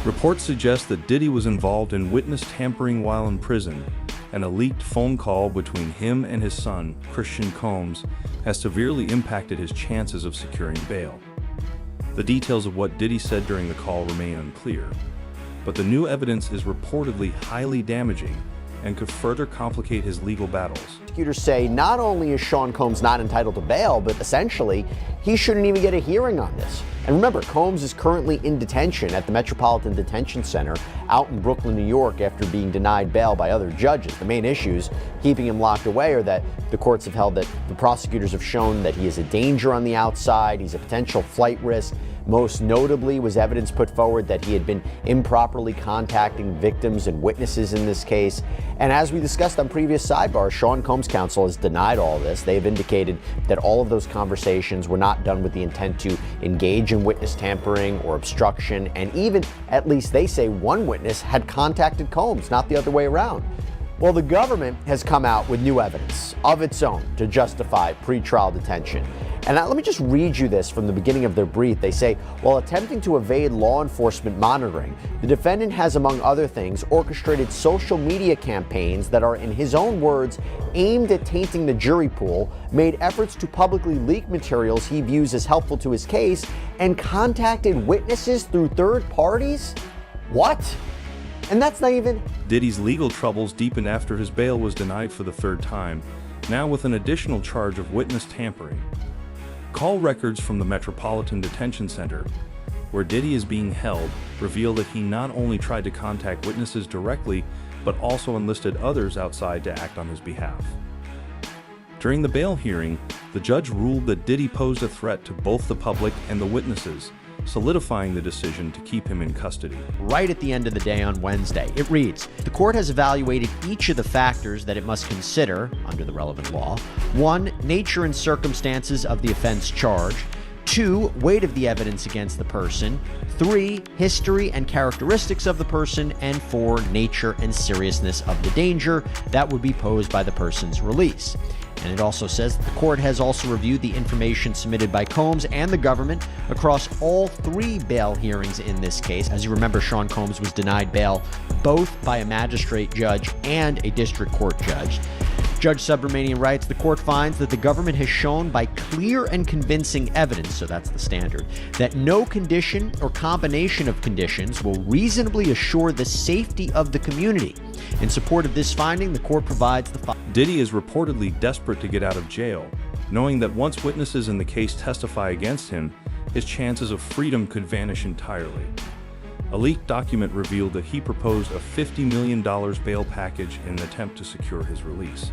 Reports suggest that Diddy was involved in witness tampering while in prison, and a leaked phone call between him and his son, Christian Combs, has severely impacted his chances of securing bail. The details of what Diddy said during the call remain unclear, but the new evidence is reportedly highly damaging and could further complicate his legal battles. Prosecutors say not only is Sean Combs not entitled to bail, but essentially he shouldn't even get a hearing on this. And remember, Combs is currently in detention at the Metropolitan Detention Center out in Brooklyn, New York, after being denied bail by other judges. The main issues keeping him locked away are that the courts have held that the prosecutors have shown that he is a danger on the outside, he's a potential flight risk. Most notably was evidence put forward that he had been improperly contacting victims and witnesses in this case. And as we discussed on previous sidebars, Sean Combs' counsel has denied all this. They've indicated that all of those conversations were not done with the intent to engage in witness tampering or obstruction. And even, at least they say, one witness had contacted Combs, not the other way around. Well, the government has come out with new evidence of its own to justify pretrial detention. And let me just read you this from the beginning of their brief. They say, while attempting to evade law enforcement monitoring, the defendant has, among other things, orchestrated social media campaigns that are, in his own words, aimed at tainting the jury pool, made efforts to publicly leak materials he views as helpful to his case, and contacted witnesses through third parties? What? And that's not even... Diddy's legal troubles deepened after his bail was denied for the third time, now with an additional charge of witness tampering. Call records from the Metropolitan Detention Center, where Diddy is being held, reveal that he not only tried to contact witnesses directly, but also enlisted others outside to act on his behalf. During the bail hearing, the judge ruled that Diddy posed a threat to both the public and the witnesses, solidifying the decision to keep him in custody. Right at the end of the day on Wednesday, it reads, the court has evaluated each of the factors that it must consider under the relevant law. 1, nature and circumstances of the offense charged. 2, weight of the evidence against the person. 3, history and characteristics of the person. And 4, nature and seriousness of the danger that would be posed by the person's release. And it also says that the court has also reviewed the information submitted by Combs and the government across all 3 bail hearings in this case. As you remember, Sean Combs was denied bail both by a magistrate judge and a district court judge. Judge Subramanian writes, the court finds that the government has shown by clear and convincing evidence, so that's the standard, that no condition or combination of conditions will reasonably assure the safety of the community. In support of this finding, the court provides the following. Diddy is reportedly desperate to get out of jail, knowing that once witnesses in the case testify against him, his chances of freedom could vanish entirely. A leaked document revealed that he proposed a $50 million bail package in an attempt to secure his release.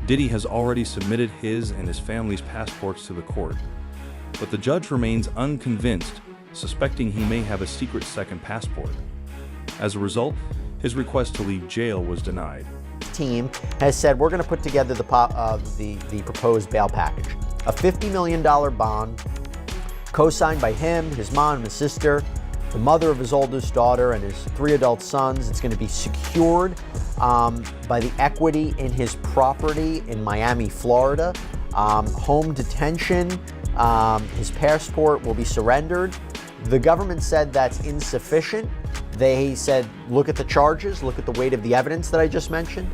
Diddy has already submitted his and his family's passports to the court, but the judge remains unconvinced, suspecting he may have a secret second passport. As a result, his request to leave jail was denied. Team has said we're going to put together the proposed bail package. A $50 million bond co-signed by him, his mom, and his sister, the mother of his oldest daughter, and his 3 adult sons. It's going to be secured by the equity in his property in Miami, Florida. Home detention, his passport will be surrendered. The government said that's insufficient. They said, look at the charges, look at the weight of the evidence that I just mentioned.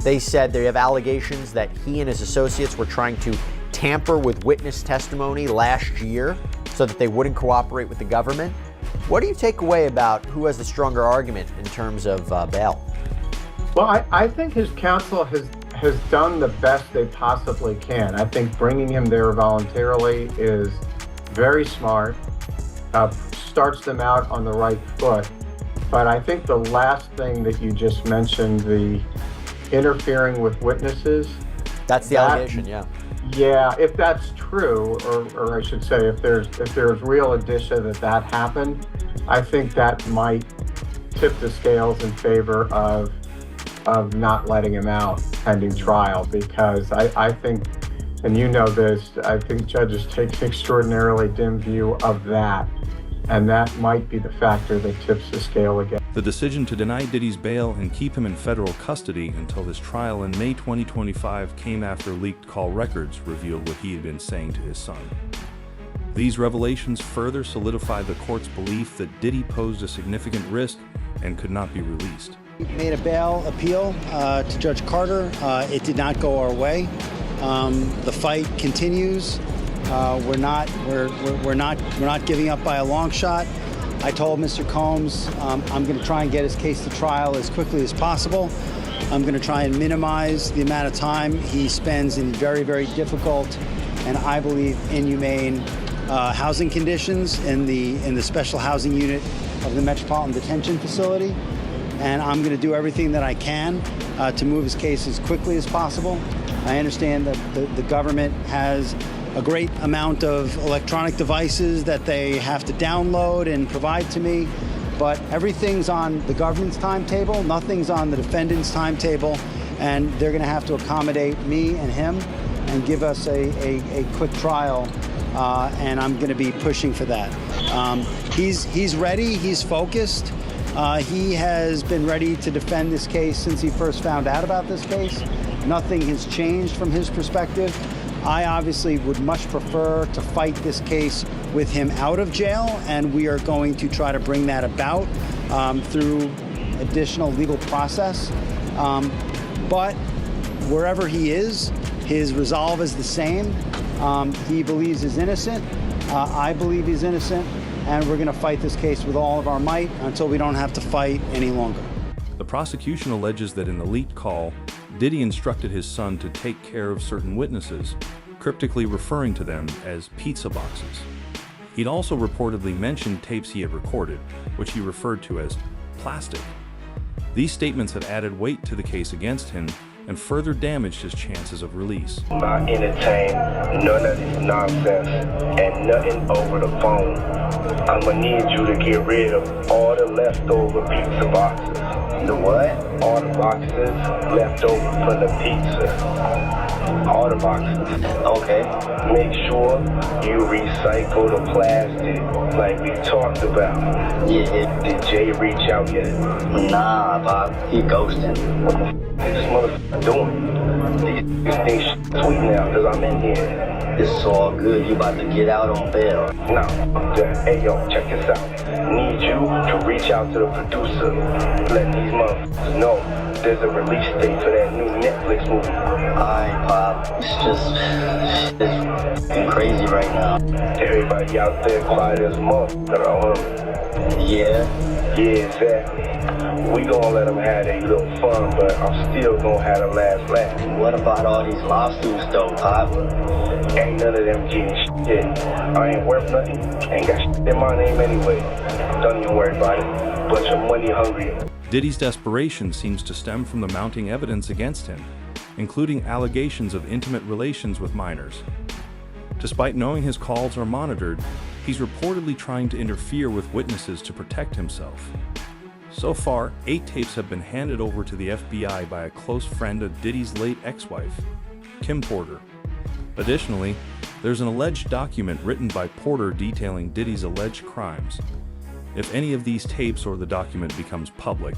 They said they have allegations that he and his associates were trying to tamper with witness testimony last year so that they wouldn't cooperate with the government. What do you take away about who has the stronger argument in terms of bail? Well, I think his counsel has done the best they possibly can. I think bringing him there voluntarily is very smart, starts them out on the right foot. But I think the last thing that you just mentioned, the interfering with witnesses. That's the allegation, yeah. Yeah, if that's true, or I should say, if there's real indicia that happened, I think that might tip the scales in favor of not letting him out pending trial, because I think, and you know this, I think judges take an extraordinarily dim view of that, and that might be the factor that tips the scale again. The decision to deny Diddy's bail and keep him in federal custody until his trial in May 2025 came after leaked call records revealed what he had been saying to his son. These revelations further solidify the court's belief that Diddy posed a significant risk and could not be released. We made a bail appeal to Judge Carter. It did not go our way. The fight continues. We're not giving up by a long shot. I told Mr. Combs I'm going to try and get his case to trial as quickly as possible. I'm going to try and minimize the amount of time he spends in very, very difficult and I believe inhumane housing conditions in the special housing unit of the Metropolitan Detention Facility. And I'm going to do everything that I can to move his case as quickly as possible. I understand that the government has a great amount of electronic devices that they have to download and provide to me, but everything's on the government's timetable, nothing's on the defendant's timetable, and they're going to have to accommodate me and him and give us a quick trial, and I'm going to be pushing for that. He's ready, he's focused. He has been ready to defend this case since he first found out about this case. Nothing has changed from his perspective. I obviously would much prefer to fight this case with him out of jail, and we are going to try to bring that about through additional legal process. But wherever he is, his resolve is the same. He believes he's innocent. I believe he's innocent, and we're going to fight this case with all of our might until we don't have to fight any longer. The prosecution alleges that in the leaked call, Diddy instructed his son to take care of certain witnesses, cryptically referring to them as pizza boxes. He'd also reportedly mentioned tapes he had recorded, which he referred to as plastic. These statements have added weight to the case against him and further damaged his chances of release. Not entertain none of this nonsense and nothing over the phone. I'm gonna need you to get rid of all the leftover pizza boxes. The what? All the boxes left over from the pizza. All the boxes. Okay. Make sure you recycle the plastic like we talked about. Yeah. Did Jay reach out yet? Nah, Bob. He ghosting. What the f this motherfucker doing? These things sweet now because I'm in here. It's all good. You about to get out on bail. No. Hey, yo, check this out. Need you to reach out to the producer. Let these motherfuckers know there's a release date for that new Netflix movie. Alright, Pop. It's crazy right now. Everybody out there quiet as a motherfucker, huh? Yeah. Yeah, exactly. We gonna let them have their little fun, but I'm still gonna have the last laugh. What about all these lawsuits though, Pop? Ain't none of them getting shit. I ain't worth nothing. Ain't got shit in my name anyway. Don't even worry about it. Bunch of money hungry. Diddy's desperation seems to stem from the mounting evidence against him, including allegations of intimate relations with minors. Despite knowing his calls are monitored, he's reportedly trying to interfere with witnesses to protect himself. So far, 8 tapes have been handed over to the FBI by a close friend of Diddy's late ex-wife, Kim Porter. Additionally, there's an alleged document written by Porter detailing Diddy's alleged crimes. If any of these tapes or the document becomes public,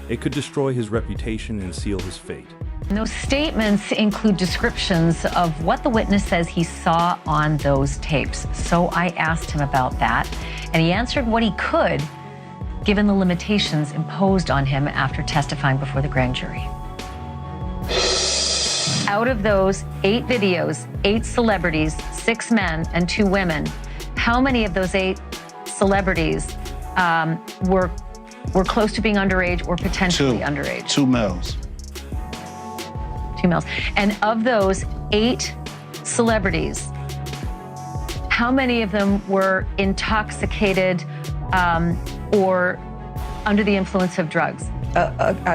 it could destroy his reputation and seal his fate. Those statements include descriptions of what the witness says he saw on those tapes. So I asked him about that, and he answered what he could, given the limitations imposed on him after testifying before the grand jury. Out of those 8 videos, 8 celebrities, 6 men and 2 women, how many of those 8 celebrities were close to being underage or potentially underage? 2 males. 2 males. And of those 8 celebrities, how many of them were intoxicated or under the influence of drugs?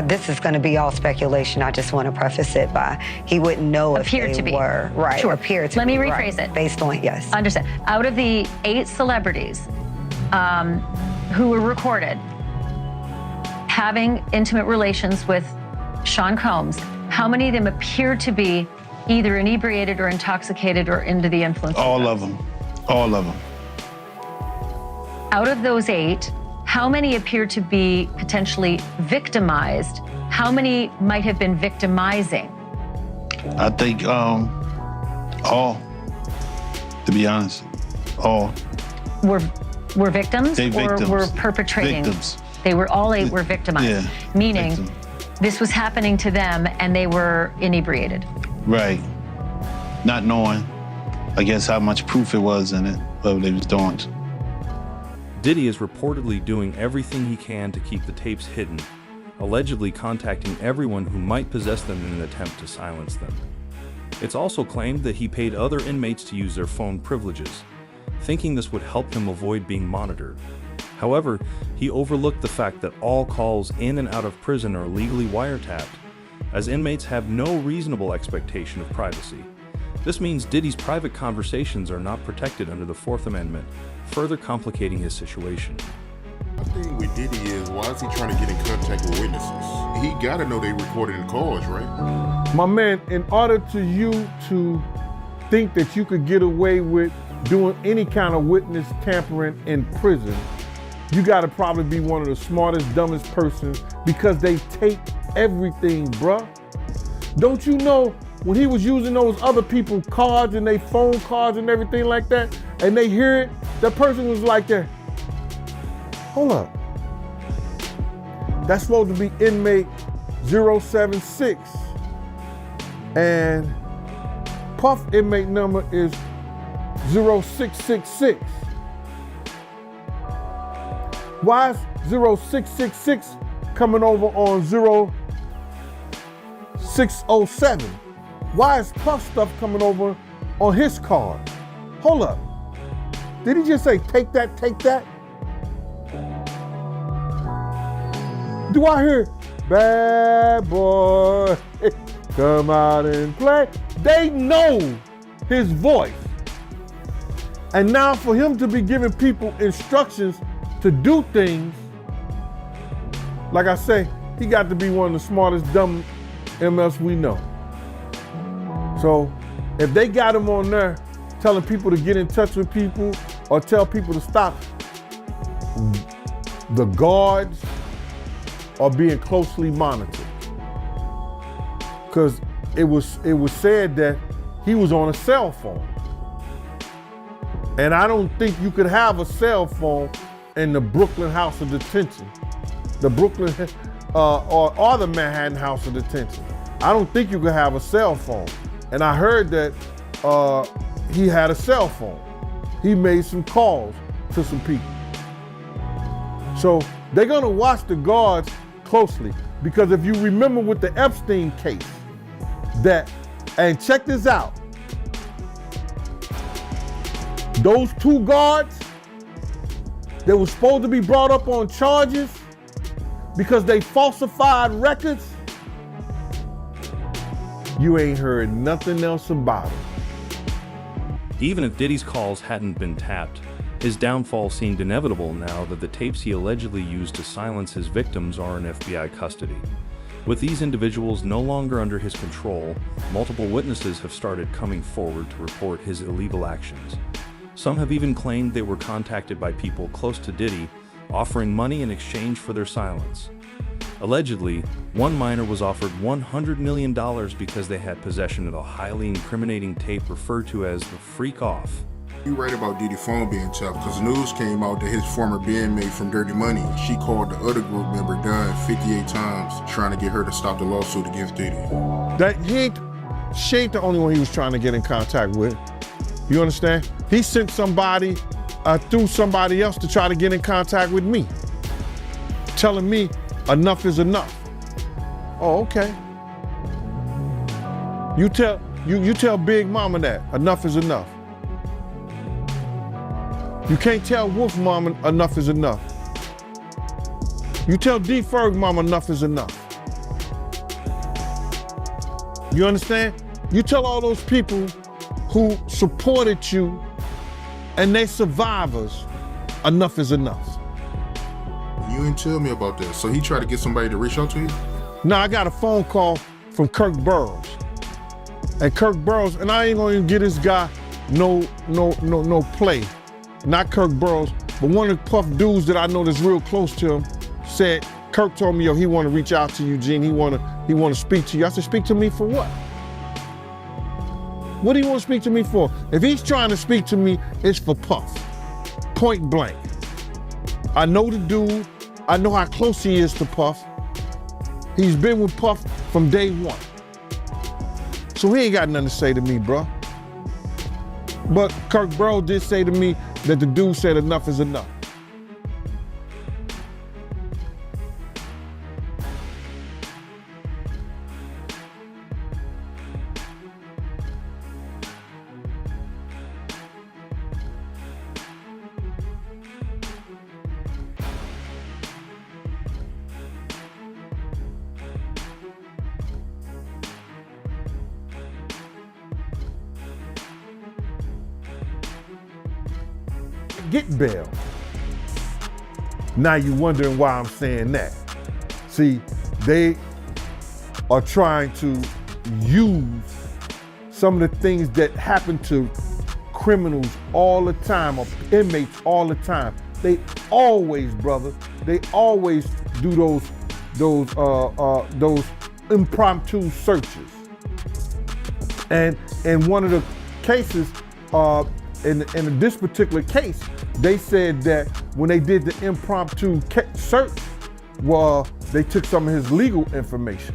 This is going to be all speculation. I just want to preface it by he wouldn't know if Appeared they to be. were. Right. Sure. Appeared to Let be. me rephrase it. Based on, yes. Understand. Out of the 8 celebrities who were recorded having intimate relations with Sean Combs, how many of them appeared to be either inebriated or intoxicated or under the influence? All of them. All of them. Out of those 8, how many appeared to be potentially victimized? How many might have been victimizing? I think all, to be honest. All. Were victims They or victims. were perpetrating? Victims. They were all 8 were victimized, Yeah, meaning victim. this was happening to them and they were inebriated. Right. Not knowing, I guess, how much proof it was in it, what they was doing. Diddy is reportedly doing everything he can to keep the tapes hidden, allegedly contacting everyone who might possess them in an attempt to silence them. It's also claimed that he paid other inmates to use their phone privileges, thinking this would help him avoid being monitored. However, he overlooked the fact that all calls in and out of prison are legally wiretapped, as inmates have no reasonable expectation of privacy. This means Diddy's private conversations are not protected under the Fourth Amendment, further complicating his situation. The thing with Diddy is, why is he trying to get in contact with witnesses? He gotta know they recorded the calls, right? My man, in order to you to think that you could get away with doing any kind of witness tampering in prison, you gotta probably be one of the smartest, dumbest persons, because they take everything, bruh. Don't you know when he was using those other people's cards and they phone cards and everything like that, and they hear it, that person was like that. Hold up. That's supposed to be inmate 076. And Puff inmate number is 0666. Why is 0666 coming over on 0607? Why is Puff stuff coming over on his card? Hold up. Did he just say, take that, take that? Do I hear, bad boy, come out and play? They know his voice. And now for him to be giving people instructions to do things, like I say, he got to be one of the smartest dumb MFs we know. So if they got him on there telling people to get in touch with people or tell people to stop, the guards are being closely monitored. Because it was said that he was on a cell phone. And I don't think you could have a cell phone in the Brooklyn House of Detention, the Brooklyn or the Manhattan House of Detention. I don't think you could have a cell phone. And I heard that he had a cell phone. He made some calls to some people. So they're gonna watch the guards closely, because if you remember with the Epstein case, and check this out, those 2 guards that were supposed to be brought up on charges because they falsified records, you ain't heard nothing else about it. Even if Diddy's calls hadn't been tapped, his downfall seemed inevitable now that the tapes he allegedly used to silence his victims are in FBI custody. With these individuals no longer under his control, multiple witnesses have started coming forward to report his illegal actions. Some have even claimed they were contacted by people close to Diddy, offering money in exchange for their silence. Allegedly, one minor was offered $100 million because they had possession of a highly incriminating tape referred to as the Freak Off. You right about Diddy's phone being tapped, because news came out that his former bandmate from Dirty Money, she called the other group member Dunn 58 times trying to get her to stop the lawsuit against Diddy. She ain't the only one he was trying to get in contact with. You understand? He sent somebody through somebody else to try to get in contact with me, telling me enough is enough. Oh, okay. You tell Big Mama that enough is enough. You can't tell Wolf Mama enough is enough. You tell D Ferg Mama enough is enough. You understand? You tell all those people who supported you and they survivors, enough is enough. You didn't tell me about that. So he tried to get somebody to reach out to you? Now I got a phone call from Kirk Burroughs. And Kirk Burroughs, and I ain't gonna give this guy no play. Not Kirk Burroughs, but one of the Puff dudes that I know that's real close to him said, Kirk told me, yo, he wanna reach out to you, Gene. He wanna speak to you. I said, speak to me for what? What do you want to speak to me for? If he's trying to speak to me, it's for Puff. Point blank. I know the dude. I know how close he is to Puff. He's been with Puff from day one. So he ain't got nothing to say to me, bro. But Kirk Bro did say to me that the dude said enough is enough. Get bail. Now you're wondering why I'm saying that. See, they are trying to use some of the things that happen to criminals all the time, or inmates all the time. They always, brother, they always do those impromptu searches. And in one of the cases, in this particular case, they said that when they did the impromptu search, well, they took some of his legal information,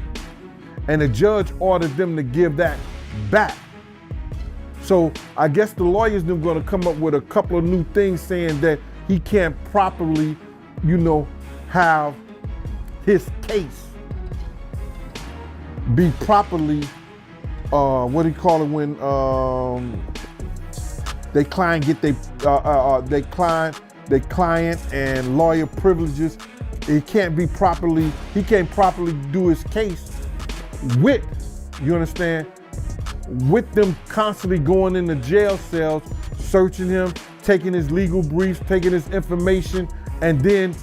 and the judge ordered them to give that back. So I guess the lawyers are going to come up with a couple of new things saying that he can't properly, have his case be properly, what do you call it when they client get they client and lawyer privileges. He can't properly do his case with, you understand, with them constantly going into jail cells, searching him, taking his legal briefs, taking his information, and then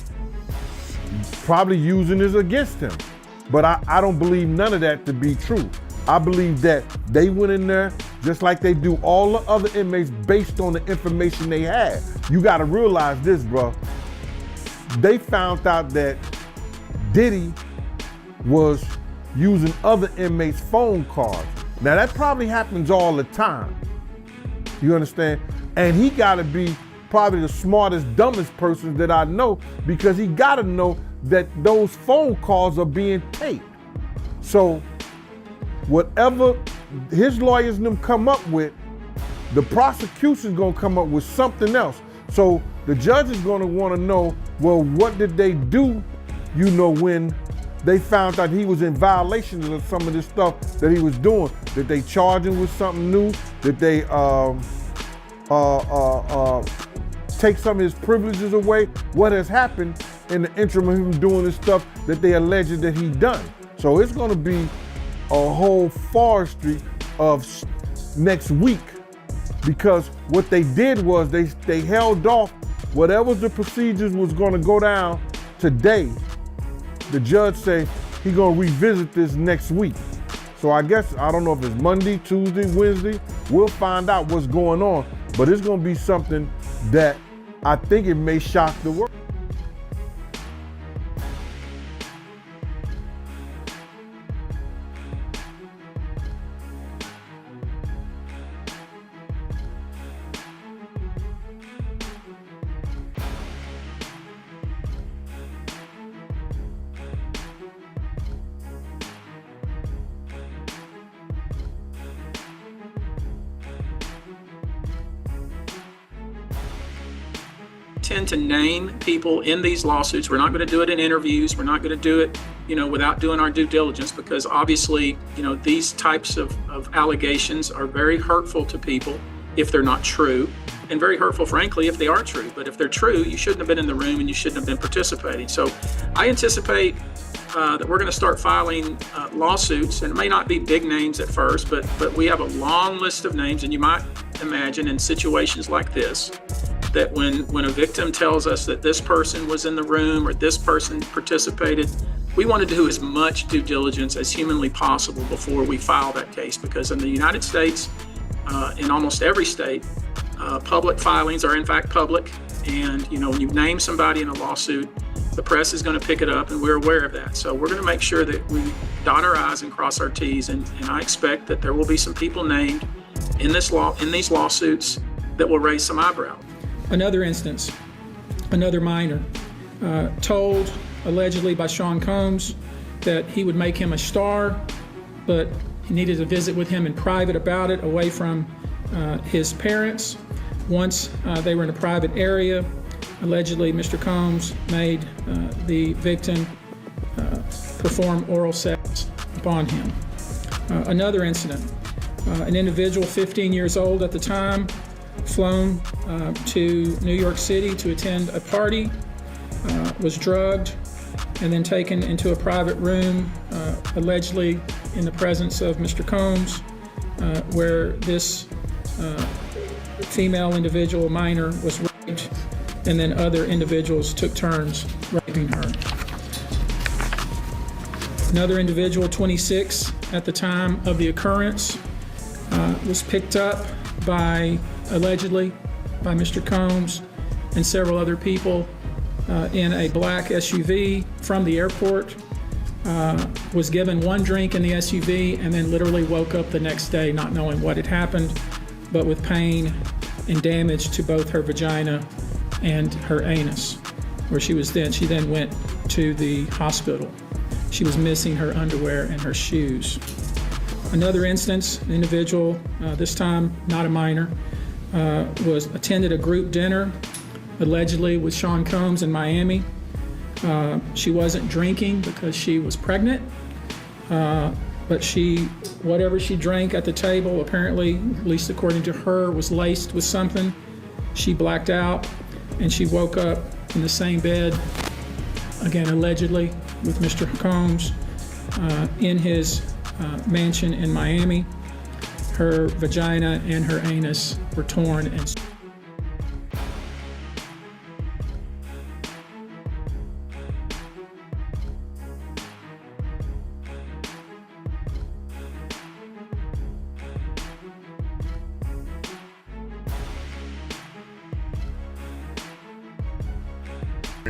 probably using this against him. But I don't believe none of that to be true. I believe that they went in there just like they do all the other inmates based on the information they had. You gotta realize this, bro. They found out that Diddy was using other inmates' phone cards. Now that probably happens all the time. You understand? And he gotta be probably the smartest, dumbest person that I know, because he gotta know that those phone calls are being taped. So whatever his lawyers and them come up with, the prosecution's gonna come up with something else. So the judge is gonna wanna know, well, what did they do, when they found out he was in violation of some of this stuff that he was doing? Did they charge him with something new? Did they take some of his privileges away? What has happened in the interim of him doing this stuff that they alleged that he done? So it's gonna be a whole forestry of next week, because what they did was they held off whatever the procedures was going to go down today. The judge said he's going to revisit this next week. So I guess, I don't know if it's Monday, Tuesday, Wednesday, we'll find out what's going on, but it's going to be something that I think it may shock the world. Tend to name people in these lawsuits. We're not going to do it in interviews. We're not going to do it, without doing our due diligence, because obviously, these types of allegations are very hurtful to people if they're not true, and very hurtful, frankly, if they are true. But if they're true, you shouldn't have been in the room and you shouldn't have been participating. So I anticipate that we're going to start filing lawsuits, and it may not be big names at first, but we have a long list of names, and you might imagine in situations like this, that when a victim tells us that this person was in the room or this person participated, we want to do as much due diligence as humanly possible before we file that case, because in the United States, in almost every state, public filings are in fact public, and when you name somebody in a lawsuit, the press is going to pick it up, and we're aware of that. So we're going to make sure that we dot our I's and cross our T's, and I expect that there will be some people named in these lawsuits that will raise some eyebrow. Another instance, another minor, told allegedly by Sean Combs that he would make him a star, but he needed to visit with him in private about it, away from his parents. Once they were in a private area, allegedly Mr. Combs made the victim perform oral sex upon him. Another incident, an individual 15 years old at the time, flown to New York City to attend a party, was drugged, and then taken into a private room, allegedly in the presence of Mr. Combs, where this female individual, minor, was raped, and then other individuals took turns raping her. Another individual, 26 at the time of the occurrence, was picked up allegedly by Mr. Combs and several other people in a black SUV from the airport, was given one drink in the SUV, and then literally woke up the next day not knowing what had happened, but with pain and damage to both her vagina and her anus, where she then went to the hospital. She was missing her underwear and her shoes. Another instance, an individual, this time not a minor, attended a group dinner, allegedly with Sean Combs in Miami. She wasn't drinking because she was pregnant, but whatever she drank at the table, apparently, at least according to her, was laced with something. She blacked out, and she woke up in the same bed, again allegedly, with Mr. Combs in his mansion in Miami. Her vagina and her anus were torn and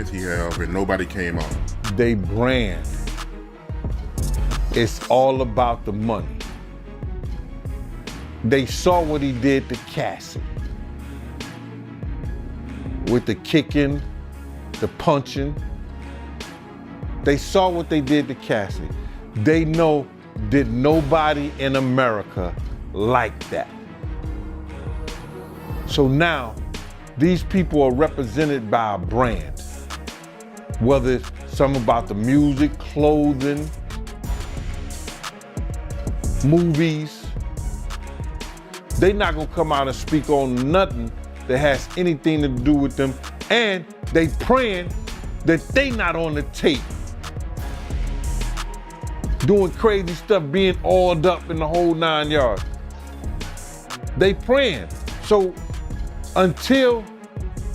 he have, and nobody came out. They brand. It's all about the money. They saw what he did to Cassie. With the kicking, the punching. They saw what they did to Cassie. They know that nobody in America like that. So now, these people are represented by a brand. Whether it's something about the music, clothing, movies, they're not gonna come out and speak on nothing that has anything to do with them, and they praying that they not on the tape doing crazy stuff, being oiled up in the whole 9 yards. They praying. So until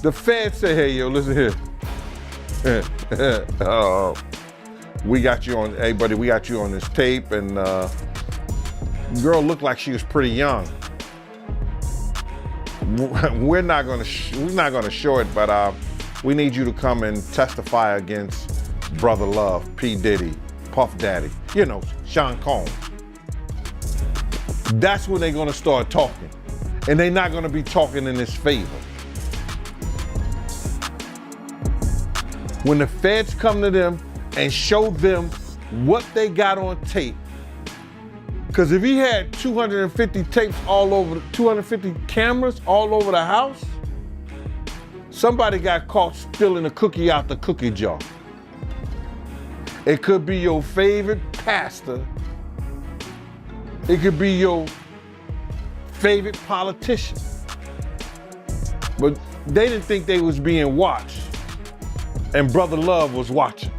the feds say, hey, yo, listen here. We got you on, hey buddy, we got you on this tape, and girl looked like she was pretty young. We're not gonna show it, but we need you to come and testify against Brother Love, P. Diddy, Puff Daddy, you know, Sean Combs. That's when they're gonna start talking, and they're not gonna be talking in his favor. When the feds come to them and show them what they got on tape, because if he had 250 tapes all over, 250 cameras all over the house, somebody got caught stealing a cookie out the cookie jar. It could be your favorite pastor. It could be your favorite politician. But they didn't think they was being watched. And Brother Love was watching.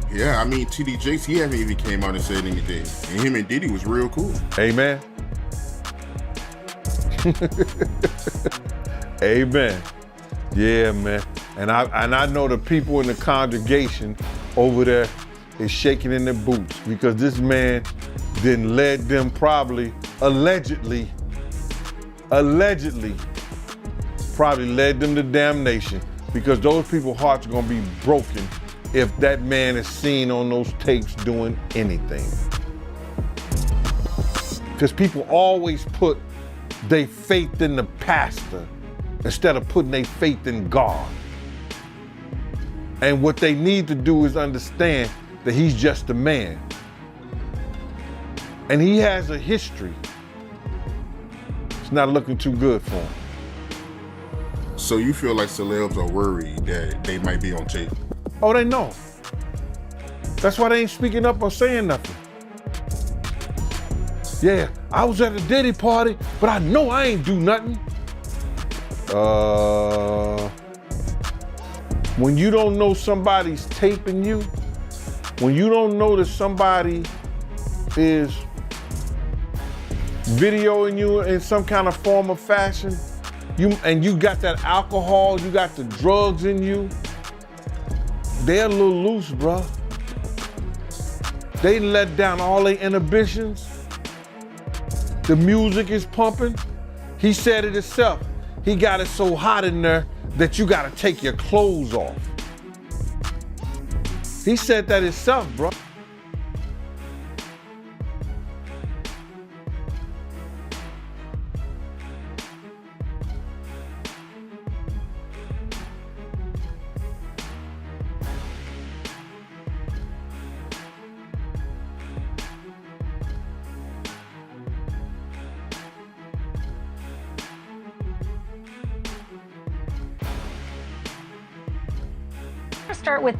Yeah, I mean, TD Jakes, he haven't even came out and said anything. And him and Diddy was real cool. Amen. Amen. Yeah, man. And I know the people in the congregation over there is shaking in their boots because this man then led them probably, allegedly probably led them to damnation, because those people's hearts are gonna be broken if that man is seen on those tapes doing anything. Because people always put their faith in the pastor instead of putting their faith in God. And what they need to do is understand that he's just a man. And he has a history. It's not looking too good for him. So you feel like celebs are worried that they might be on tape? Oh, they know. That's why they ain't speaking up or saying nothing. Yeah, I was at a Diddy party, but I know I ain't do nothing. When you don't know somebody's taping you, when you don't know that somebody is videoing you in some kind of form or fashion, you got that alcohol, you got the drugs in you, they're a little loose, bro. They let down all their inhibitions. The music is pumping. He said it himself. He got it so hot in there that you gotta take your clothes off. He said that himself, bro. Start with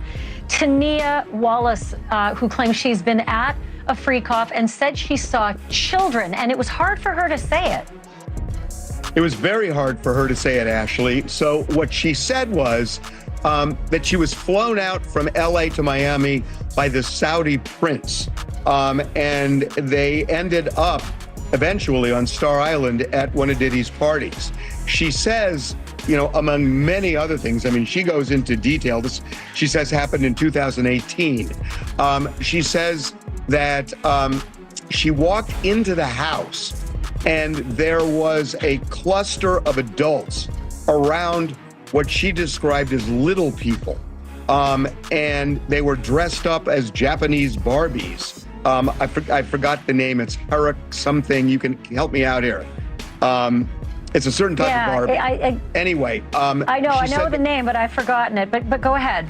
Tania Wallace, who claims she's been at a freak-off and said she saw children, and it was hard for her to say it. It was very hard for her to say it, Ashley. So what she said was that she was flown out from LA to Miami by the Saudi prince, and they ended up eventually on Star Island at one of Diddy's parties. She says, you know, among many other things, I mean, she goes into detail. This, she says, happened in 2018. She says that she walked into the house and there was a cluster of adults around what she described as little people. And they were dressed up as Japanese Barbies. I forgot the name. It's Harak something. You can help me out here. It's a certain type of Barbie. Anyway. I know the name, but I've forgotten it. But go ahead.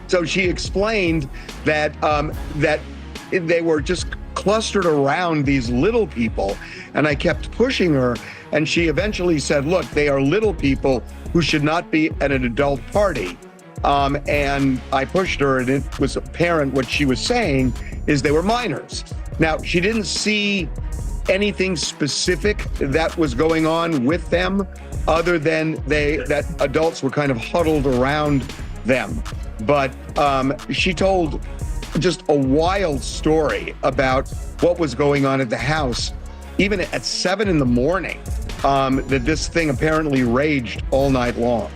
So she explained that that they were just clustered around these little people, and I kept pushing her, and she eventually said, look, they are little people who should not be at an adult party. And I pushed her, and it was apparent what she was saying is they were minors. Now, she didn't see anything specific that was going on with them other than that adults were kind of huddled around them. But she told just a wild story about what was going on at the house, even at 7 in the morning, that this thing apparently raged all night long.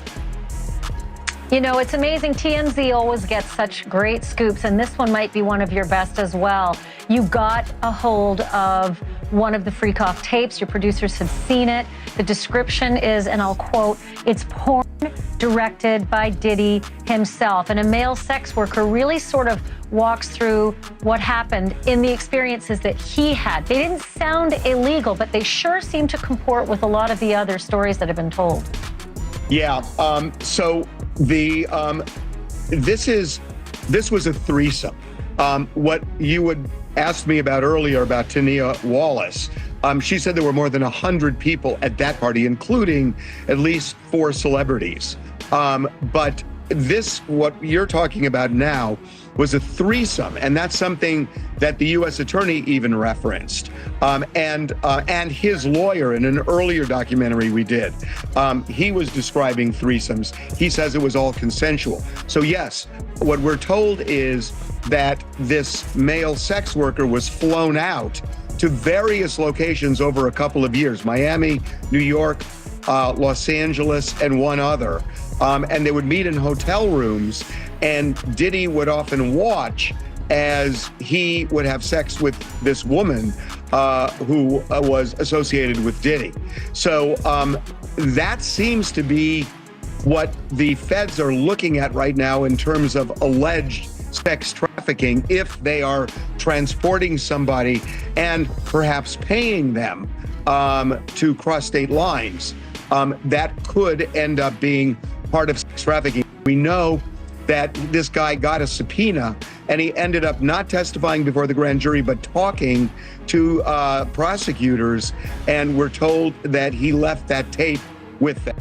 You know, it's amazing. TMZ always gets such great scoops, and this one might be one of your best as well. You got a hold of one of the freak-off tapes. Your producers have seen it. The description is, and I'll quote, "It's porn directed by Diddy himself." And a male sex worker really sort of walks through what happened in the experiences that he had. They didn't sound illegal, but they sure seem to comport with a lot of the other stories that have been told. Yeah, so the this was a threesome. What you would ask me about earlier about Tania Wallace, she said there were more than 100 people at that party, including at least 4 celebrities. But this, what you're talking about now, was a threesome, and that's something that the U.S. attorney even referenced, and his lawyer in an earlier documentary we did. He was describing threesomes. He says it was all consensual. So yes, what we're told is that this male sex worker was flown out to various locations over a couple of years: Miami, New York, Los Angeles, and one other. And they would meet in hotel rooms, and Diddy would often watch as he would have sex with this woman who was associated with Diddy. So that seems to be what the feds are looking at right now in terms of alleged sex trafficking, if they are transporting somebody and perhaps paying them to cross state lines. That could end up being part of sex trafficking. We know that this guy got a subpoena and he ended up not testifying before the grand jury, but talking to prosecutors. And we're told that he left that tape with them.